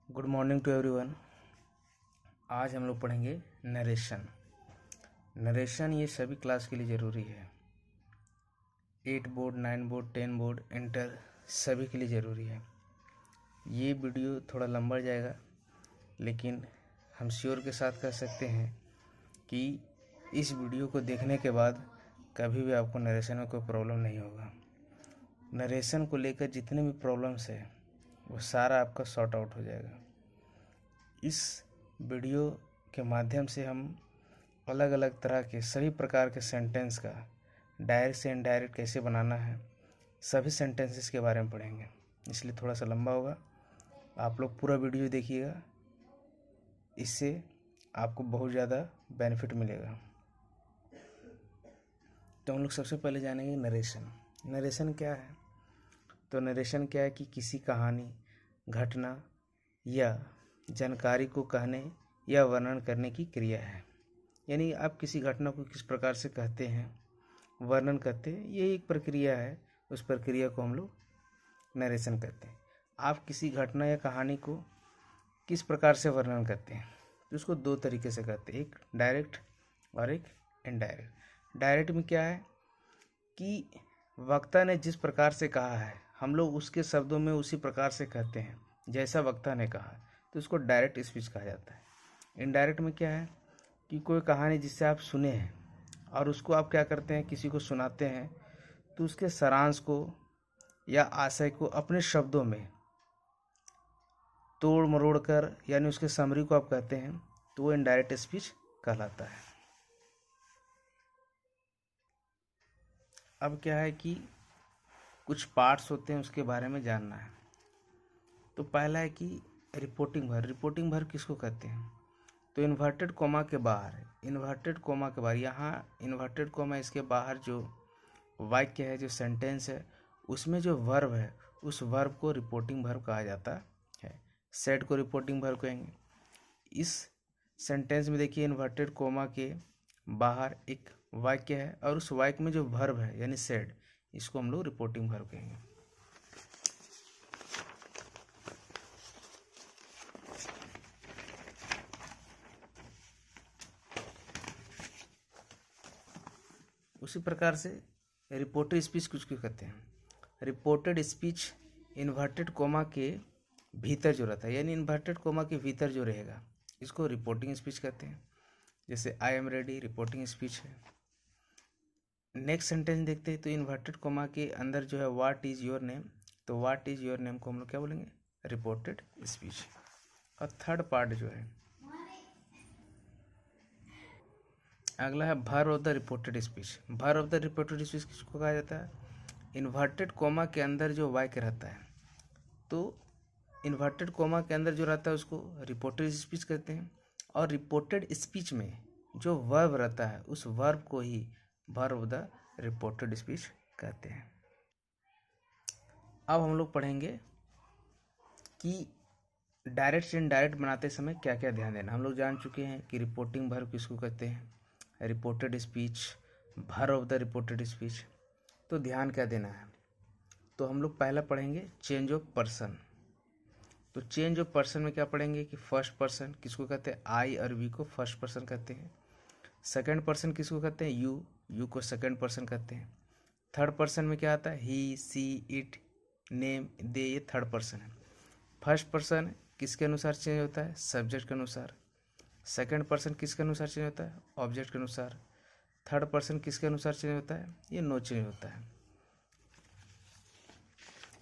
Good morning to everyone. आज हम लोग पढ़ेंगे नरेशन। नरेशन ये सभी क्लास के लिए ज़रूरी है। 8 बोर्ड, 9 बोर्ड, 10 बोर्ड, इंटर सभी के लिए ज़रूरी है। ये वीडियो थोड़ा लंबा जाएगा, लेकिन हम श्योर के साथ कह सकते हैं कि इस वीडियो को देखने के बाद कभी भी आपको नरेशन में कोई प्रॉब्लम नहीं होगा। नरेशन को लेकर जितने भी प्रॉब्लम्स है वो सारा आपका सॉर्ट आउट हो जाएगा। इस वीडियो के माध्यम से हम अलग अलग तरह के सभी प्रकार के सेंटेंस का डायरेक्ट से इनडायरेक्ट कैसे बनाना है, सभी सेंटेंसेस के बारे में पढ़ेंगे। इसलिए थोड़ा सा लंबा होगा, आप लोग पूरा वीडियो देखिएगा, इससे आपको बहुत ज़्यादा बेनिफिट मिलेगा। तो हम लोग सबसे पहले जानेंगे नरेशन। नरेशन क्या है? तो नरेशन क्या है कि किसी कहानी, घटना या जानकारी को कहने या वर्णन करने की क्रिया है। यानी आप किसी घटना को किस प्रकार से कहते हैं, वर्णन करते हैं, ये एक प्रक्रिया है। उस प्रक्रिया को हम लोग नरेशन कहते हैं। आप किसी घटना या कहानी को किस प्रकार से वर्णन करते हैं, तो उसको दो तरीके से करते हैं, एक डायरेक्ट और एक इनडायरेक्ट। डायरेक्ट में क्या है कि वक्ता ने जिस प्रकार से कहा है हम लोग उसके शब्दों में उसी प्रकार से कहते हैं जैसा वक्ता ने कहा, तो उसको डायरेक्ट स्पीच कहा जाता है। इनडायरेक्ट में क्या है कि कोई कहानी जिससे आप सुने हैं और उसको आप क्या करते हैं, किसी को सुनाते हैं, तो उसके सारांश को या आशय को अपने शब्दों में तोड़ मरोड़ कर, यानी उसके समरी को आप कहते हैं, तो वो इनडायरेक्ट स्पीच कहलाता है। अब क्या है कि कुछ पार्ट्स होते हैं, उसके बारे में जानना है। तो पहला है कि रिपोर्टिंग भर। रिपोर्टिंग भर किसको कहते हैं? तो इन्वर्टेड कोमा के बाहर, यहाँ इन्वर्टेड कोमा इसके बाहर जो वाक्य है, जो सेंटेंस है, उसमें जो वर्ब है, उस वर्ब को रिपोर्टिंग वर्ब कहा जाता है। सेड को रिपोर्टिंग वर्ब कहेंगे। इस सेंटेंस में देखिए इन्वर्टेड कोमा के बाहर एक वाक्य है और उस वाक्य में जो वर्ब है यानी सेड, इसको हम लोग रिपोर्टिंग वर्ब कहेंगे। उसी प्रकार से रिपोर्टेड स्पीच किसको कहते हैं? रिपोर्टेड स्पीच इन्वर्टेड कोमा के भीतर जो रहता है, यानी इन्वर्टेड कोमा के भीतर जो रहेगा, इसको रिपोर्टिंग स्पीच कहते हैं। जैसे आई एम रेडी, रिपोर्टिंग स्पीच है। नेक्स्ट सेंटेंस देखते हैं, तो इन्वर्टेड कोमा के अंदर जो है व्हाट इज योर नेम, तो व्हाट इज योर नेम को हम लोग क्या बोलेंगे? Reported speech. और थर्ड पार्ट जो है, अगला है भर ऑफ द रिपोर्टेड स्पीच। भर ऑफ द रिपोर्टेड स्पीच किसको कहा जाता है? इन्वर्टेड कोमा के अंदर जो वाक्य रहता है, तो इन्वर्टेड कोमा के अंदर जो रहता है उसको रिपोर्टेड स्पीच कहते हैं। और रिपोर्टेड स्पीच में जो वर्ब रहता है, उस वर्ब को ही भर ऑफ द रिपोर्टेड स्पीच कहते हैं। अब हम लोग पढ़ेंगे कि डायरेक्ट से इनडायरेक्ट बनाते समय क्या क्या ध्यान देना। हम लोग जान चुके हैं कि रिपोर्टिंग वर्ब किसको कहते हैं, रिपोर्टेड स्पीच, भर ऑफ द रिपोर्टेड स्पीच। तो ध्यान क्या देना है? तो हम लोग पहला पढ़ेंगे चेंज ऑफ पर्सन। तो चेंज ऑफ पर्सन में क्या पढ़ेंगे कि फर्स्ट पर्सन किसको कहते हैं? आई और वी को फर्स्ट पर्सन कहते हैं। सेकंड पर्सन किसको कहते हैं? यू को सेकंड पर्सन कहते हैं। थर्ड पर्सन में क्या आता है? ही, सी, इट, नेम, दे, ये थर्ड पर्सन है। फर्स्ट पर्सन किसके अनुसार चेंज होता है? सब्जेक्ट के अनुसार। सेकंड पर्सन किसके अनुसार चेंज होता है? ऑब्जेक्ट के अनुसार। थर्ड पर्सन किसके अनुसार चेंज होता है? ये नो चेंज होता है।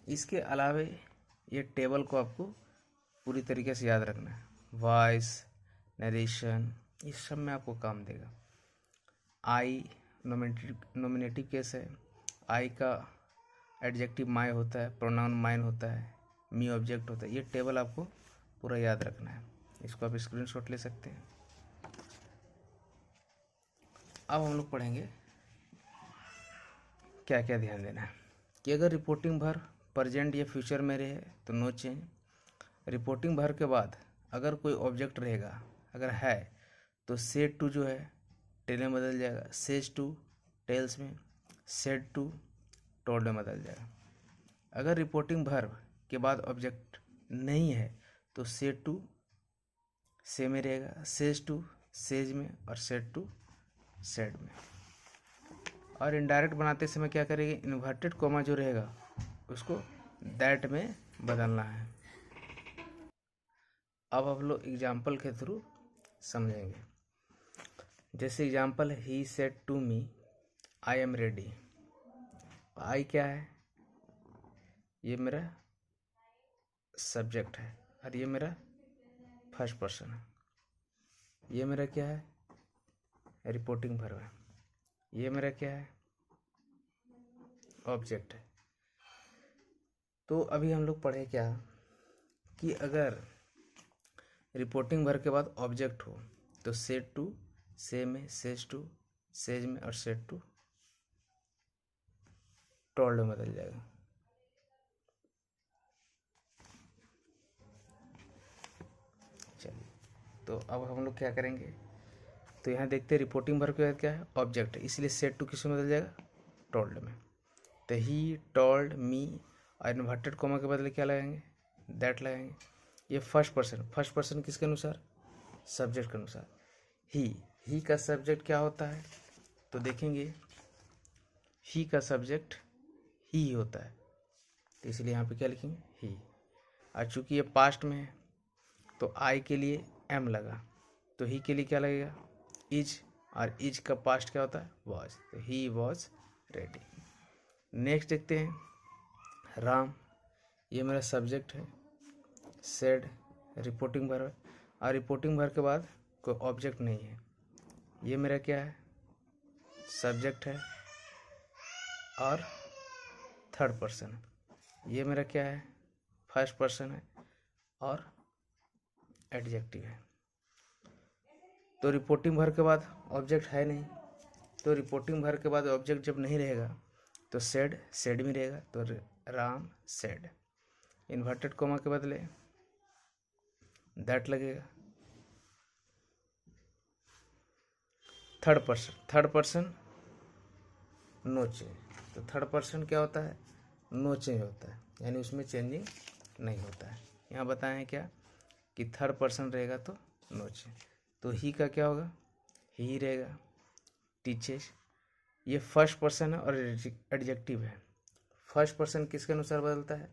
इसके अलावे ये टेबल को आपको पूरी तरीके से याद रखना है। वॉइस, नरेशन, इस सब में आपको काम देगा। आई नॉमिनेटिव केस है। आई का एडजेक्टिव माई होता है, प्रोनाउन माइन होता है, मी ऑब्जेक्ट होता है। ये टेबल आपको पूरा याद रखना है। इसको आप स्क्रीनशॉट ले सकते हैं। अब हम लोग पढ़ेंगे क्या क्या ध्यान देना है कि अगर रिपोर्टिंग भर प्रेजेंट या फ्यूचर में रहे तो नो चेंज। रिपोर्टिंग भर के बाद अगर कोई ऑब्जेक्ट रहेगा, अगर है, तो सेड टू जो है टेल में बदल जाएगा, सेज टू टेल्स में, सेड टू टोल्ड में बदल जाएगा। अगर रिपोर्टिंग भर के बाद ऑब्जेक्ट नहीं है तो सेड टू से में रहेगा, सेज टू सेज में, और सेड टू सेड में। और इनडायरेक्ट बनाते समय क्या करेंगे, इन्वर्टेड कोमा जो रहेगा उसको दैट में बदलना है। अब हम लोग एग्जाम्पल के थ्रू समझेंगे। जैसे example, he said to me I am ready. I क्या है, ये मेरा सब्जेक्ट है और ये मेरा फर्स्ट पर्सन है। ये मेरा क्या है, रिपोर्टिंग वर्ब है। ये मेरा क्या है, ऑब्जेक्ट है। तो अभी हम लोग पढ़े क्या कि अगर रिपोर्टिंग वर्ब के बाद ऑब्जेक्ट हो तो सेड टू से में, सेज टू सेज में, और सेड टू टोल्ड में बदल जाएगा। चलिए, तो अब हम लोग क्या करेंगे, तो यहाँ देखते हैं रिपोर्टिंग वर्ब के बाद क्या है, ऑब्जेक्ट है, इसलिए सेड टू किस में बदल जाएगा, टोल्ड में। तो ही टोल्ड मी, और इन्वर्टेड कोमा के बदले क्या लगाएंगे, दैट लगाएंगे। ये फर्स्ट पर्सन किसके अनुसार, सब्जेक्ट के अनुसार। ही का सब्जेक्ट क्या होता है, तो देखेंगे ही का सब्जेक्ट ही होता है, तो इसलिए यहाँ पे क्या लिखेंगे, ही। और चूंकि ये पास्ट में है तो आई के लिए एम लगा, तो ही के लिए क्या लगेगा, इज, और इज का पास्ट क्या होता है, वॉज, तो ही वॉज रेडी। नेक्स्ट देखते हैं, राम, ये मेरा सब्जेक्ट है, सेड रिपोर्टिंग वर्ब है, और रिपोर्टिंग वर्ब के बाद कोई ऑब्जेक्ट नहीं है। ये मेरा क्या है, सब्जेक्ट है और थर्ड पर्सन है। ये मेरा क्या है, फर्स्ट पर्सन है और एडजेक्टिव है। तो रिपोर्टिंग वर्ब के बाद ऑब्जेक्ट है नहीं, तो रिपोर्टिंग वर्ब के बाद ऑब्जेक्ट जब नहीं रहेगा तो सेड में रहेगा, तो राम सेड। इन्वर्टेड कोमा के बदले दैट लगेगा। थर्ड पर्सन नो चेंज, तो थर्ड पर्सन क्या होता है, नो चेंज होता है, यानी उसमें चेंजिंग नहीं होता है। यहाँ बताएं क्या कि थर्ड पर्सन रहेगा तो नो चेंज। तो ही का क्या होगा, ही रहेगा, टीचेस। ये फर्स्ट पर्सन है और एडजेक्टिव है। फर्स्ट पर्सन किसके अनुसार बदलता है,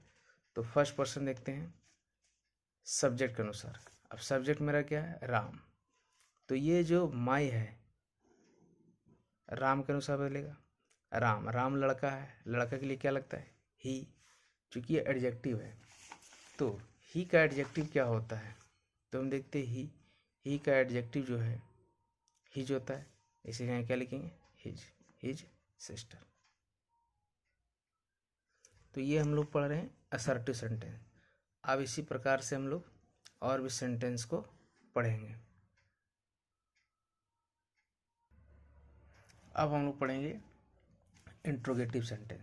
तो फर्स्ट पर्सन देखते हैं सब्जेक्ट के अनुसार। अब सब्जेक्ट मेरा क्या है, राम, तो ये जो माई है राम के अनुसार बदलेगा। राम लड़का है, लड़का के लिए क्या लगता है, ही, चूंकि ये एडजेक्टिव है। तो ही का एडजेक्टिव क्या होता है, तो हम देखते हैं ही का एडजेक्टिव जो है हिज होता है, इसीलिए यहाँ क्या लिखेंगे, हिज सिस्टर। तो ये हम लोग पढ़ रहे हैं असर्टिव सेंटेंस। अब इसी प्रकार से हम लोग और भी सेंटेंस को पढ़ेंगे। अब हम लोग पढ़ेंगे इंट्रोगेटिव सेंटेंस।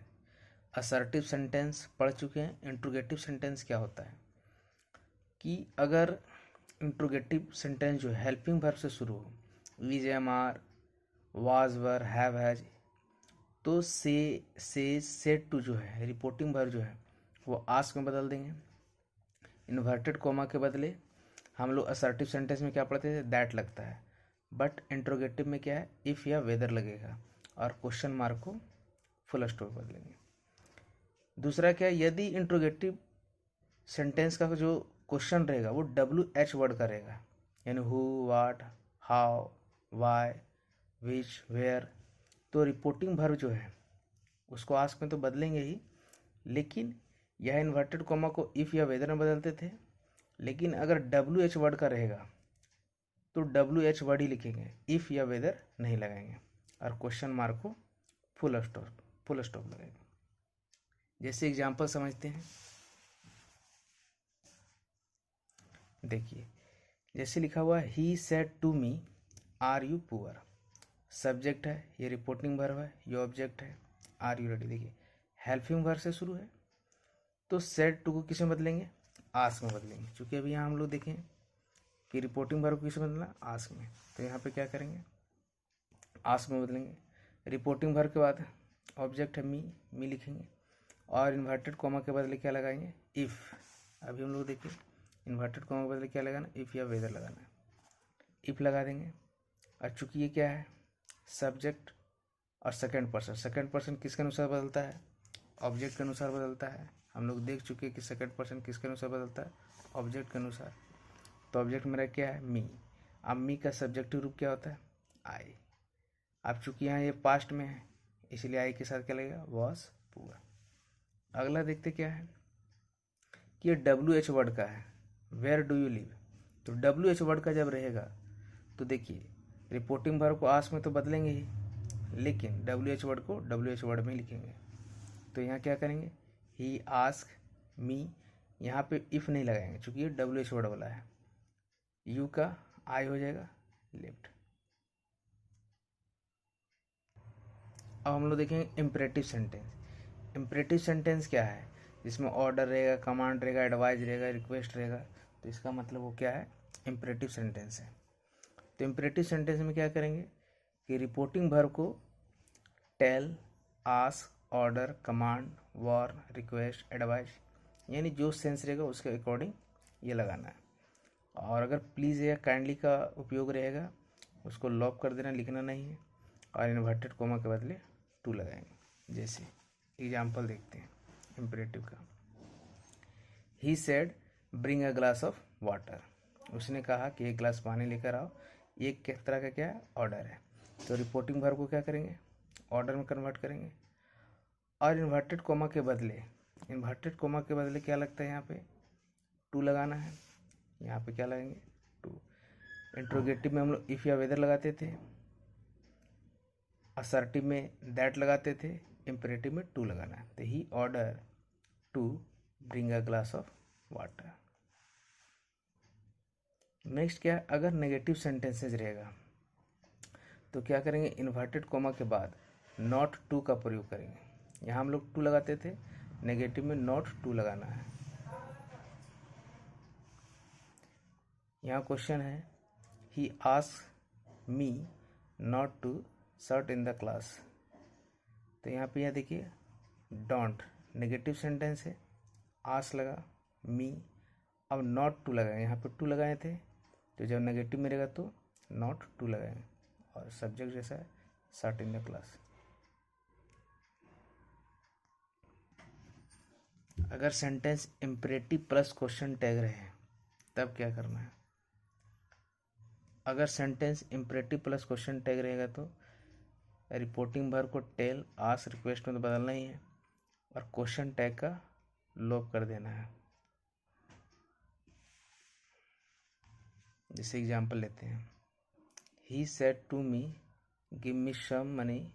असर्टिव सेंटेंस पढ़ चुके हैं, इंट्रोगेटिव सेंटेंस क्या होता है कि अगर इंट्रोगेटिव सेंटेंस जो है हेल्पिंग वर्ब से शुरू हो, is, am, are, was, were, have, has, तो से सेड टू जो है रिपोर्टिंग वर्ब जो है वो आस्क में बदल देंगे। इन्वर्टेड कोमा के बदले हम लोग असर्टिव सेंटेंस में क्या पढ़ते थे, दैट लगता है, बट इंट्रोगेटिव में क्या है, इफ़ या वेदर लगेगा, और क्वेश्चन मार्क को फुल स्टॉप बदलेंगे। दूसरा क्या है, यदि इंट्रोगेटिव सेंटेंस का जो क्वेश्चन रहेगा वो WH वर्ड का रहेगा, यानी who, what, how, why, which, where, तो रिपोर्टिंग वर्ब जो है उसको आस्क में तो बदलेंगे ही, लेकिन यह इन्वर्टेड कोमा को इफ़ या वेदर में बदलते थे। लेकिन अगर WH वर्ड का रहेगा तो WH वर्ड ही लिखेंगे, इफ़ या वेदर नहीं लगाएंगे, और क्वेश्चन मार्क को फुल स्टॉप लगाएंगे। जैसे एग्जाम्पल समझते हैं, देखिए जैसे लिखा हुआ है, he said to me are you poor. Subject है, ये रिपोर्टिंग वर्ब है, ये ऑब्जेक्ट है, आर यू रेडी। देखिए हेल्पिंग वर्ब से शुरू है तो सेड टू को किस में बदलेंगे, आस्क में बदलेंगे। क्योंकि अभी यहाँ हम लोग देखें कि रिपोर्टिंग वर्ब को किस में बदलना, आस्क में, तो यहाँ पे क्या करेंगे, आस्क में बदलेंगे। रिपोर्टिंग वर्ब के बाद ऑब्जेक्ट है मी लिखेंगे, और इन्वर्टेड कोमा के बदले क्या लगाएंगे, इफ़। अभी हम लोग देखिए इन्वर्टेड कॉमा के बदले क्या लगाना, इफ़ या वेदर लगाना है। इफ़ लगा देंगे। और चूंकि ये क्या है, सब्जेक्ट और सेकंड पर्सन किसके अनुसार बदलता है, ऑब्जेक्ट के अनुसार बदलता है। हम लोग देख चुके हैं कि सेकंड पर्सन किसके अनुसार बदलता है, ऑब्जेक्ट के अनुसार। तो ऑब्जेक्ट मेरा क्या है, मी। अब मी का सब्जेक्टिव रूप क्या होता है, आई। अब चूंकि यहाँ ये पास्ट में है इसलिए आई के साथ क्या लगेगा, वॉज पुअर। अगला देखते क्या है कि ये WH वर्ड का है, वेयर डू यू लिव। तो WH वर्ड का जब रहेगा तो देखिए रिपोर्टिंग वर्ब को आस्क में तो बदलेंगे ही, लेकिन WH वर्ड को WH वर्ड में लिखेंगे। तो यहाँ क्या करेंगे, ही आस्क मी, यहाँ पे इफ़ नहीं लगाएंगे चूँकि ये WH वर्ड वाला है। यू का आई हो जाएगा लिव्ड। अब हम लोग देखेंगे इम्परेटिव सेंटेंस। इम्परेटिव सेंटेंस क्या है, जिसमें ऑर्डर रहेगा, कमांड रहेगा, एडवाइज रहेगा, रिक्वेस्ट रहेगा। तो इसका मतलब वो क्या है, इम्परेटिव सेंटेंस है। तो इम्परेटिव सेंटेंस में क्या करेंगे कि रिपोर्टिंग वर्ब को tell, ask, order, command, warn, request, advise, यानी जो सेंस रहेगा उसके अकॉर्डिंग ये लगाना है। और अगर प्लीज़ या काइंडली का उपयोग रहेगा उसको लॉक कर देना, लिखना नहीं है। और इन्वर्टेड कोमा के बदले टू लगाएंगे। जैसे एग्जाम्पल देखते हैं इम्परेटिव का। He said bring a glass of water. उसने कहा कि एक गिलास पानी लेकर आओ। ये किस तरह का क्या है, ऑर्डर है। तो रिपोर्टिंग वर्ब को क्या करेंगे, ऑर्डर में कन्वर्ट करेंगे। और इन्वर्टेड कोमा के बदले क्या लगता है, यहाँ पे टू लगाना है। यहाँ पे क्या लगाएंगे, टू। इंट्रोगेटिव में हम लोग इफ़ या वेदर लगाते थे, असर्टिव में दैट लगाते थे, इम्परेटिव में टू लगाना है। तो he order to bring a glass of water. Next क्या है, अगर नेगेटिव सेंटेंसेज रहेगा तो क्या करेंगे, इन्वर्टेड कोमा के बाद नॉट टू का प्रयोग करेंगे। यहाँ हम लोग टू लगाते थे, नेगेटिव में नॉट टू लगाना है। यहाँ क्वेश्चन है, he ask me not to sit in the class. तो यहाँ पे यह देखिए डोंट नेगेटिव सेंटेंस है, आस्क लगा, मी, अब नॉट टू लगाए, यहाँ पे टू लगाए थे तो जब नेगेटिव में रहेगा तो नॉट टू लगाएंगे। और सब्जेक्ट जैसा है सर्ट इन द क्लास। अगर sentence imperative plus question tag रहे तब क्या करना है। अगर sentence imperative plus question tag रहेगा तो रिपोर्टिंग वर्ब को टेल, आस्क, रिक्वेस्ट में तो बदलना ही है और क्वेश्चन टैग का लॉक कर देना है। जैसे एग्जांपल लेते हैं, he said to me give me some money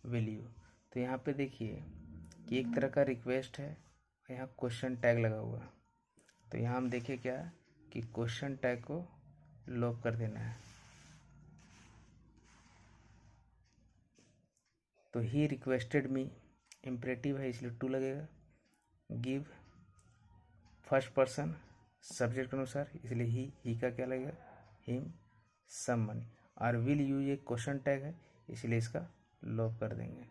will you. तो यहाँ पे देखिए कि एक तरह का रिक्वेस्ट है, यहाँ क्वेश्चन टैग लगा हुआ है। तो यहाँ हम देखिए क्या कि क्वेश्चन टैग को लॉक कर देना है। तो ही रिक्वेस्टेड मी इम्परेटिव है इसलिए टू लगेगा। गिव फर्स्ट पर्सन सब्जेक्ट के अनुसार इसलिए ही का क्या लगेगा, हिम, सम मनी। और विल यू ये क्वेश्चन टैग है इसलिए इसका लॉक कर देंगे।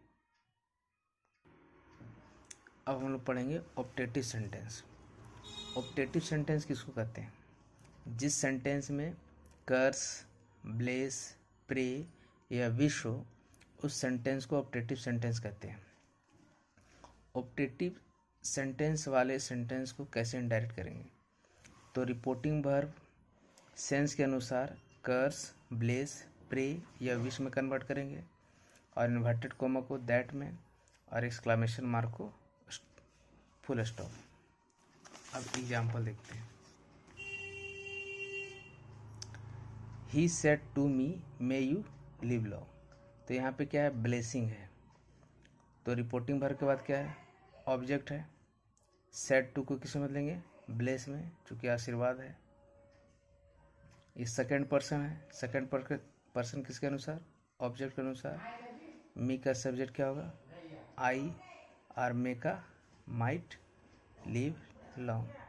अब हम लोग पढ़ेंगे ऑप्टेटिव सेंटेंस। ऑप्टेटिव सेंटेंस किसको कहते हैं, जिस सेंटेंस में कर्स, ब्लेस, प्रे या विश हो उस सेंटेंस को ऑप्टेटिव सेंटेंस कहते हैं। ऑप्टेटिव सेंटेंस वाले सेंटेंस को कैसे इनडायरेक्ट करेंगे, तो रिपोर्टिंग वर्ब सेंस के अनुसार कर्स, ब्लेस, प्रे या विश में कन्वर्ट करेंगे और इन्वर्टेड कोमा को दैट में और एक्सक्लामेशन मार्क को फुल स्टॉप। अब एग्जाम्पल देखते हैं। He said to me may you live long. तो यहाँ पे क्या है, ब्लेसिंग है। तो रिपोर्टिंग वर्ब के बाद क्या है, ऑब्जेक्ट है। सेड टू को किस में बदलेंगे, ब्लेस में, चूँकि आशीर्वाद है। ये सेकंड पर्सन है, सेकंड पर्सन किसके अनुसार, ऑब्जेक्ट के अनुसार। मी का सब्जेक्ट क्या होगा, आई, और मे का माइट लिव लॉन्ग।